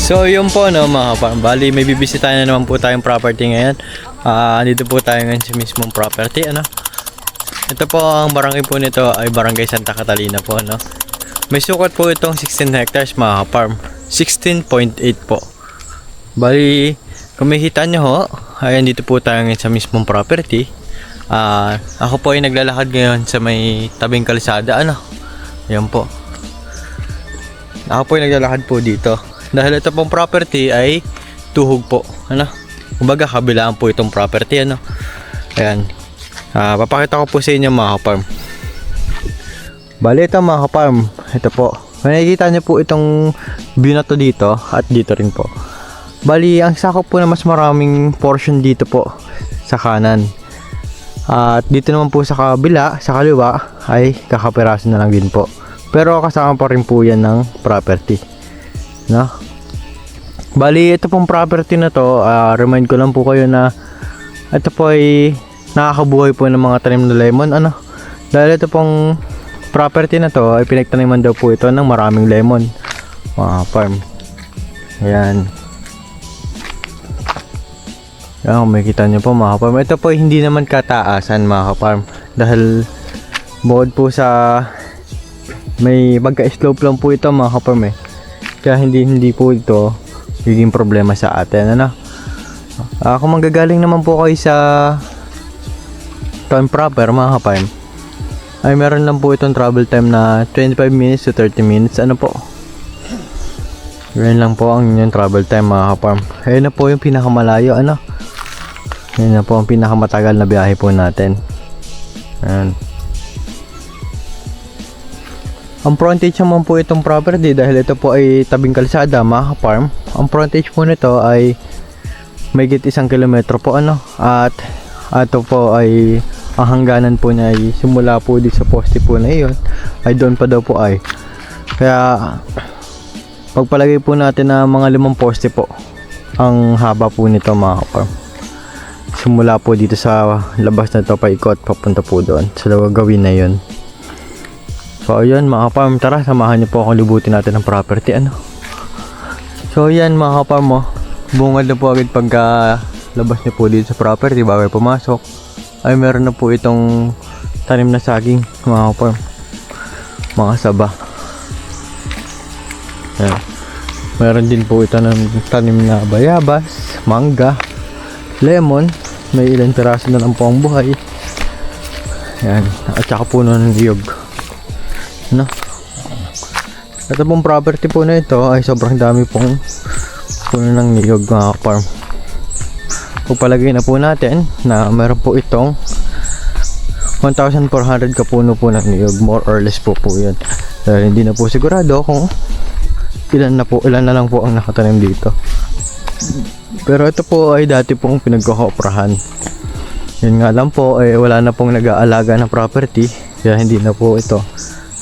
So yun po no mga kaparm, bali may bibisitahin na naman po tayong property ngayon. Dito po tayo ngayon sa mismong property ano. Ito po ang barangay po nito ay Barangay Santa Catalina po no. May sukat po itong 16 hectares mga kaparm, 16.8 po. Bali kung makikita nyo ho, ayan dito po tayo ngayon sa mismong property. Ako po ay naglalakad ngayon sa may tabing kalsada ano. Ayan po. Ako po ay naglalakad po dito. Dahil ito pong property ay tuhog po, ano? Kumbaga kabilaan po itong property, ano? Ayan. Papakita ko po sa inyo mga kaparm. Bali ito mga kaparm, ito po. Makikita niyo po itong view na to dito at dito rin po. Bali ang sakop po na mas maraming portion dito po sa kanan. At dito naman po sa kabila, sa kaliwa ay kakapiraso na lang din po. Pero kasama pa rin po yan ng property. No? Bali ito pong property na to, remind ko lang po kayo na ito po ay nakakabuhay po ng mga tanim na lemon ano. Dahil ito pong property na to ay pinagtaniman daw po ito ng maraming lemon mga farm. Ayan. Ayan, makikita nyo po mga farm. Ito po ay hindi naman kataasan mga farm. Dahil bukod po sa may pagka-slope lang po ito mga farm eh. Kaya hindi po ito yung problema sa atin ano. Kung manggagaling naman po kayo sa town proper mga kaparm, ay meron lang po itong travel time na 25 minutes to 30 minutes ano po. Yan lang po ang inyong travel time mga kaparm. Ayun na po yung pinakamalayo ano. Yan na po ang pinakamatagal na biyahe po natin. Ayan. Ang frontage naman po itong property dahil ito po ay tabing kalsada mga farm. Ang frontage po nito ay mahigit 1 kilometro po ano. At ito po ay ang hangganan po niya ay simula po dito sa poste po na iyon ay doon pa daw po ay. Kaya pagpalagay po natin na mga 5 poste po ang haba po nito mga farm. Simula po dito sa labas na to paikot papunta po doon sa gawin na yun. So ayan mga farm, tara samahan niyo po akong libutin natin ang property ano. So ayan mga farm bungad na po agad pagka labas niyo po dito sa property bago pumasok ay meron na po itong tanim na saging mga farm, mga saba. Ayan. Meron din po ito ng tanim na bayabas, mangga, lemon, may ilang piraso na lang po ang buhay. Ayan. At saka puno ng niyog no? Ito pong property po na ito ay sobrang dami pong puno ng niyog mga farm. Pagpalagay na po natin na meron po itong 1,400 kapuno po ng niyog, more or less po yun. Dahil hindi na po sigurado kung ilan na lang po ang nakatanim dito. Pero ito po ay dati pong pinagkakooprahan. Yun nga lang po ay wala na pong nag-aalaga ng property kaya hindi na po ito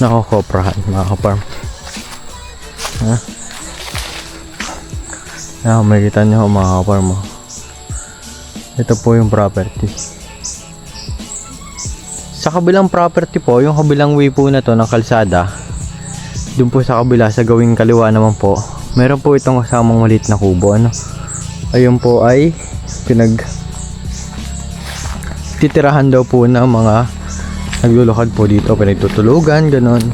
nakokoprahan mga kaparm. Makikita nyo mga kaparm. Ito po yung property. Sa kabilang property po, yung kabilang way po na to ng kalsada, dun po sa kabila sa gawing kaliwa naman po, meron po itong kasamang maliit na kubo ano. Ayun po ay titirahan daw po ng mga naglulukad po dito, pinagtutulugan, ganon.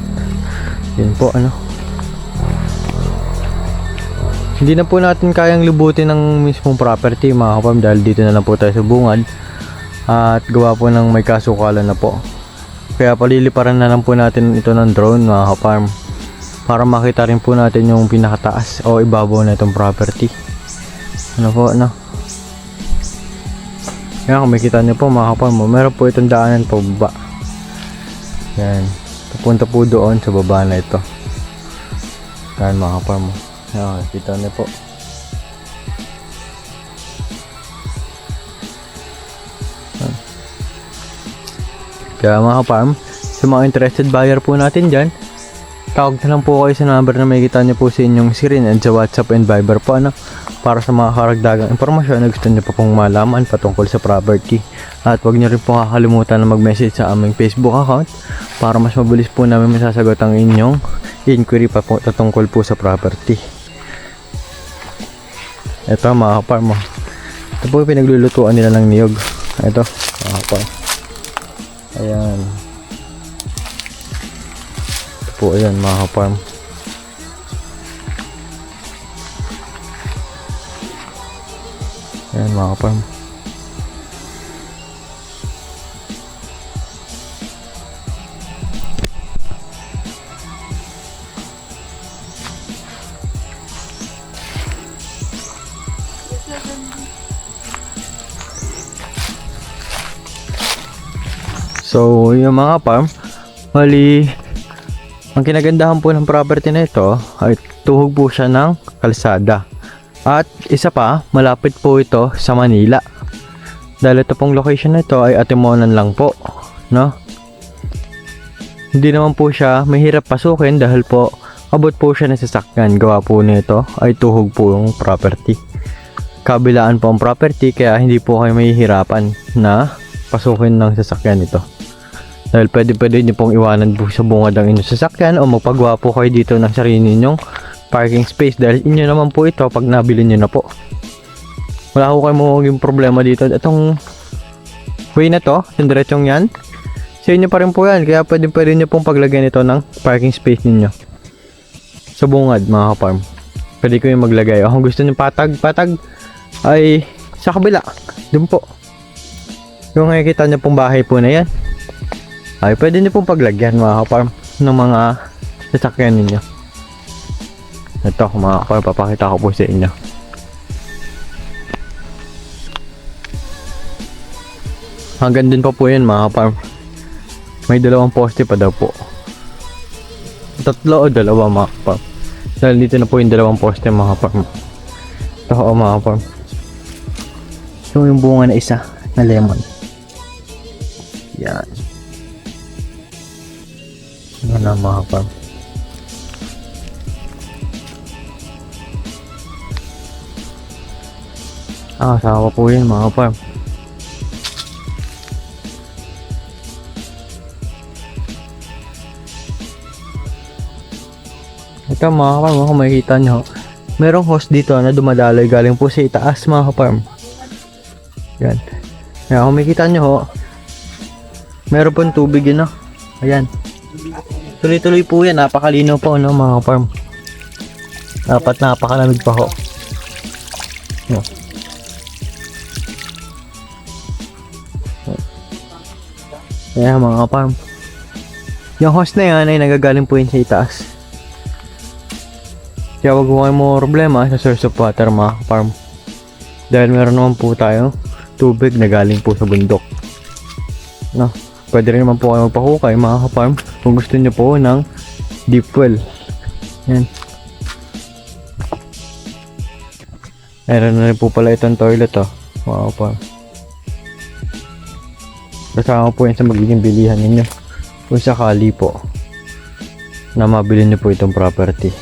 Yun po ano. Hindi na po natin kayang libutin ng mismong property mga kaparm dahil dito na lang po tayo sa bungad. At gawa po ng may kasukalan na po. Kaya paliliparan na lang po natin ito ng drone mga kaparm para makita rin po natin yung pinakataas o ibabaw na itong property. Ano po ano. Yan kung makikita nyo po mga kaparm, meron po itong daanan po baba. Yan, papunta po doon sa baba na ito. Yan mga kaparm. Yan, kita niyo po. Yan. Kaya mga kaparm, sa mga interested buyer po natin dyan, tawag na lang po kayo sa number na makikita niyo po sa inyong screen and sa WhatsApp and Viber po ano. Para sa mga karagdagang impormasyon na gusto niyo pa pong malaman patungkol sa property. At huwag niyo rin po kakalimutan na mag-message sa aming Facebook account para mas mabilis po namin masasagot ang inyong inquiry patungkol po sa property. Ito mga farm. Ito po yung pinaglulutuan nila ng niyog. Ito mga farm. Ayan. Ito po ayan mga farm. Ayan mga farm. So, yung mga farm, mali, ang kinagandahan po ng property na ito ay tuhog po siya ng kalsada. At isa pa, malapit po ito sa Manila. Dahil ito pong location na ito ay Atimonan lang po, no? Hindi naman po siya mahirap pasukin dahil po abot po siya ng sasakyan. Gawa po nito ay tuhog po yung property. Kabilaan po ang property kaya hindi po kayo mahihirapan na pasukin ng sasakyan ito. Dahil pwede nyo pong iwanan po sa bungad ang inyong sasakyan o magpagawa po kayo dito ng sarili ninyong parking space dahil inyo naman po ito pag nabili nyo na po. Wala ko kayo magiging problema dito. Itong way na to, yung diretsong yan, sa inyo pa rin po yan. Kaya pwede nyo pong paglagyan ito ng parking space ninyo sa bungad mga farm. Pwede ko yung maglagay. O kung gusto nyo patag ay sa kabila. Doon po. Yung nakikita nyo pong bahay po na yan ay pwede nyo pong paglagyan mga farm ng mga sasakyan ninyo. Ito mga farm, papakita ko po sa inyo. Hanggang din pa po yan mga farm. May 2 poste pa daw po. 3 o 2 mga farm. Dahil dito na po yung 2 poste mga farm. Ito mga farm. So yung bunga na isa na lemon. Yan. Yan na mga farm. Sawa po yun mga farm. Ito mga farm, kung makikita nyo, merong hose dito na dumadaloy galing po sa itaas mga farm. Yan. Yan, kung makikita nyo, meron pong tubig yun, no? Ayan. Tuloy-tuloy po yan, napakalino po, no mga farm. Dapat napakalamig pa ho. No. Ayan mga farm. Yung hose na yan ay nagagaling po yun sa itaas. Kaya wag mo kayong problema sa source of water mga farm. Dahil meron naman po tayo tubig na galing po sa bundok. No, pwede rin naman po kayo magpahukay mga farm kung gusto nyo po ng deep well. Yan. Meron na rin po pala itong toilet mga farm. Kasama po yan sa magiging bilihan ninyo kung sakali po na mabili nyo po itong property.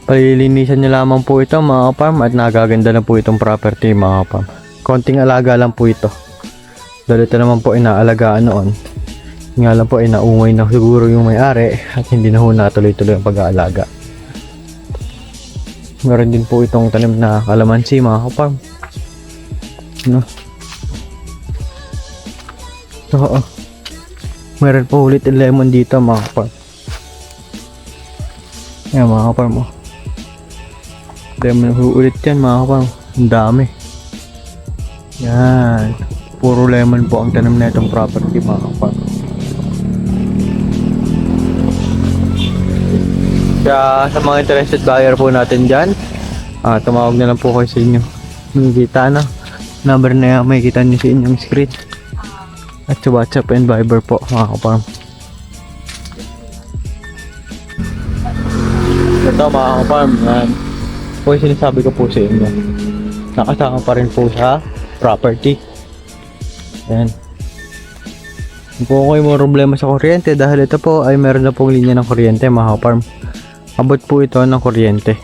Palilinisan nyo lamang po ito mga farm at nagaganda na po itong property mga farm. Konting alaga lang po ito. Dahil ito naman po inaalagaan noon. Nga lang po ay naungay na siguro yung may-ari at hindi na ho natuloy-tuloy ang pag-aalaga. Meron din po itong tanim na kalamansi mga farm. No? Oo. Meron po ulit yung lemon dito mga farm. Ayan mga farm lemon ulit yan mga farm. Ang dami. Yan. Puro lemon po ang tanim na itong property mga farm. Kaya sa mga interested buyer po natin dyan, tumawag na lang po kayo sa inyo. Makikita na. Number na yan makikita nyo sa inyong screen. At sa WhatsApp and Viber po mga farm. Ito mga farm. Yan. Po yung sinasabi ko po sa inyo. Nakasama pa rin po sa property. Yan. Hindi po kayo mo problema sa kuryente dahil ito po ay meron na pong linya ng kuryente mga farm. Abot po ito ng kuryente.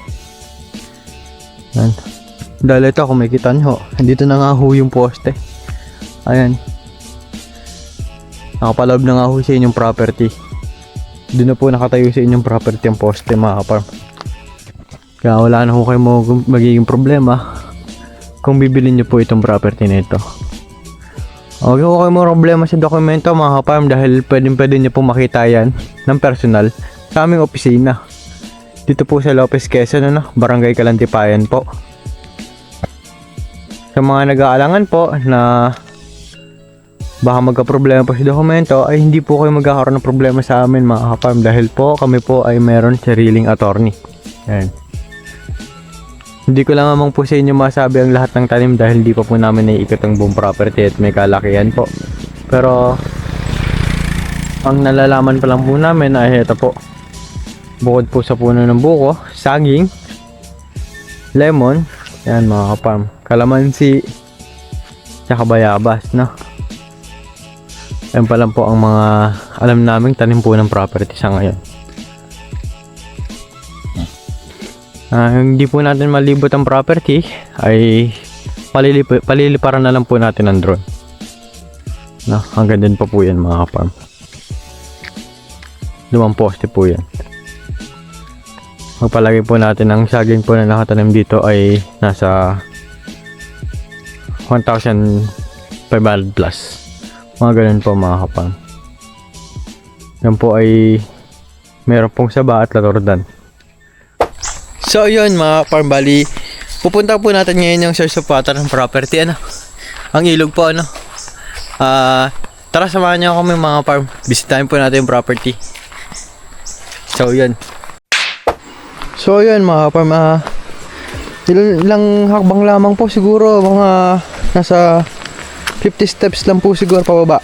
Yan. Dahil ito kung makikita nyo, dito na nga ho yung poste. Ayan. Nakapaloob na nga ho sa inyong property. Doon na po nakatayo sa inyong property ang poste mga ka-farm. Kaya wala na ho kayo magiging problema kung bibili nyo po itong property na ito. Huwag ho kayo mga problema sa dokumento mga ka-farm dahil pwede nyo po makita yan ng personal sa aming opisina. Dito po sa Lopez, Quezon, Barangay Kalantipayan po. Sa mga nag-aalangan po na baka magka-problema po sa dokumento ay hindi po kayo magkakaroon ng problema sa amin mga ka-farm dahil po kami po ay meron sariling attorney. Ayan. Hindi ko lang naman po sa inyo masabi ang lahat ng tanim dahil hindi pa po namin naiikot ang buong property at may kalakihan po. Pero ang nalalaman pa lang po namin ay ito po. Bukod po sa puno ng buko, saging, lemon, yan mga ka-farm, kalamansi, tsaka bayabas, no? Yan pa lang po ang mga alam naming tanim po ng property sa ngayon. Hindi po natin malibot ang property ay paliliparan na lang po natin ang drone. No, hanggang din pa po yan mga ka-farm. 2 poste po yan. Magpalagay po natin ang saging po na nakatanim dito ay nasa 1,500 plus. Mga ganun po mga ka-farm. Yan po ay meron pong saba at latordan. So yun mga ka-farm, bali pupunta po natin ngayon yung source of water ng property, ang ilog po, tara samahan nyo kami mga ka-farm, bisitahin po natin yung property. So yun mga ka-farm, ilang hakbang lamang po siguro, mga nasa 50 steps lang po siguro pababa.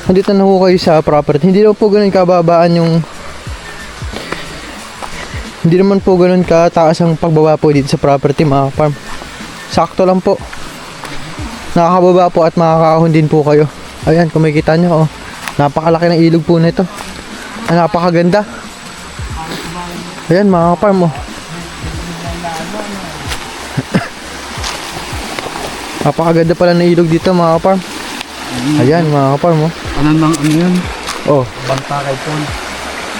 Nandito na po kayo sa property. Hindi naman po ganun kababaan yung hindi naman po ganun kataas ang pagbaba po dito sa property mga ka-farm. Sakto lang po. Nakakababa po at makakahon din po kayo. Ayan, kung makikita nyo, napakalaki ng ilog po nito. Napakaganda. Ayan mga ka-farm, napakaganda pala ng ilog dito mga ka-farm. Ayan mga ka-farm, ano yun? Bantakay Falls.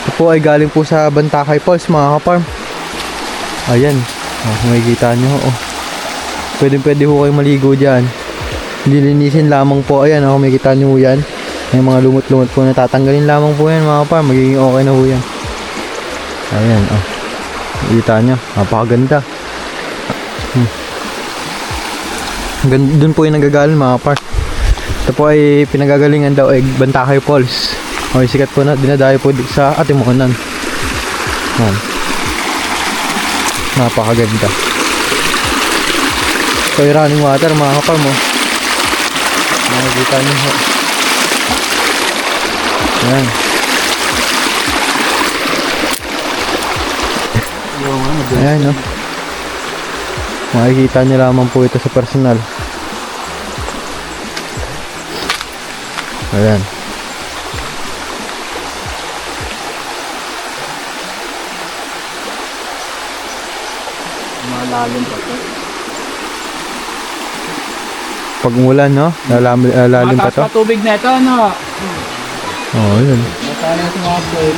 Ito po ay galing po sa Bantakay Falls mga ka-farm. Ayan, kung makikita nyo, pwede ho kayo maligo dyan. Dilinisin lamang po. Ayan, kung makikita nyo yan, may mga lumot-lumot po na tatanggalin lamang po yan mga ka-farm. Magiging okay na ho yan. Ayan, makikita nyo, napakaganda. Doon po yung nagagaling mga ka-farm. Ito po ay pinagagalingan daw ay Bantakay Falls. Okay, sikat po na, dinadayo po sa Atimonan. Napakaganda. So, yung running water mga ka-farm, makikita nyo ho. Ayan. Ayan, makikita nyo lamang po ito sa personal. Ayan. Malalim pa to. Pag umulan, lalim pa to. Mataas pa tubig na ito, Yun. Masaya sa mga pool.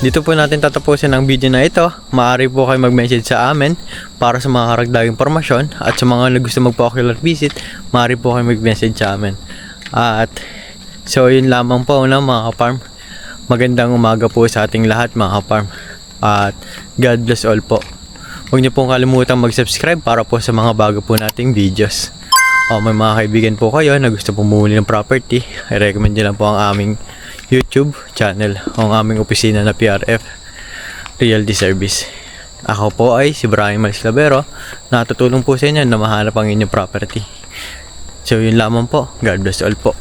Dito po natin tatapusin ang video na ito. Maaari po kayo mag-message sa amin para sa mga karagdagang impormasyon, at sa mga gusto magpa-ocular visit, maaari po kayo mag-message sa amin. At so yun lamang po mga ka-farm. Magandang umaga po sa ating lahat mga ka-farm. At God bless all po. Huwag niyo pong kalimutang mag-subscribe para po sa mga bago po nating videos. May mga kaibigan po kayo na gusto pong bumili ng property, i-recommend nyo lang po ang aming YouTube channel o ang aming opisina na PRF Realty Service. Ako po ay si Brian Malslabero. Natutulong po sa inyo na mahanap ang inyong property. So yun lamang po. God bless all po.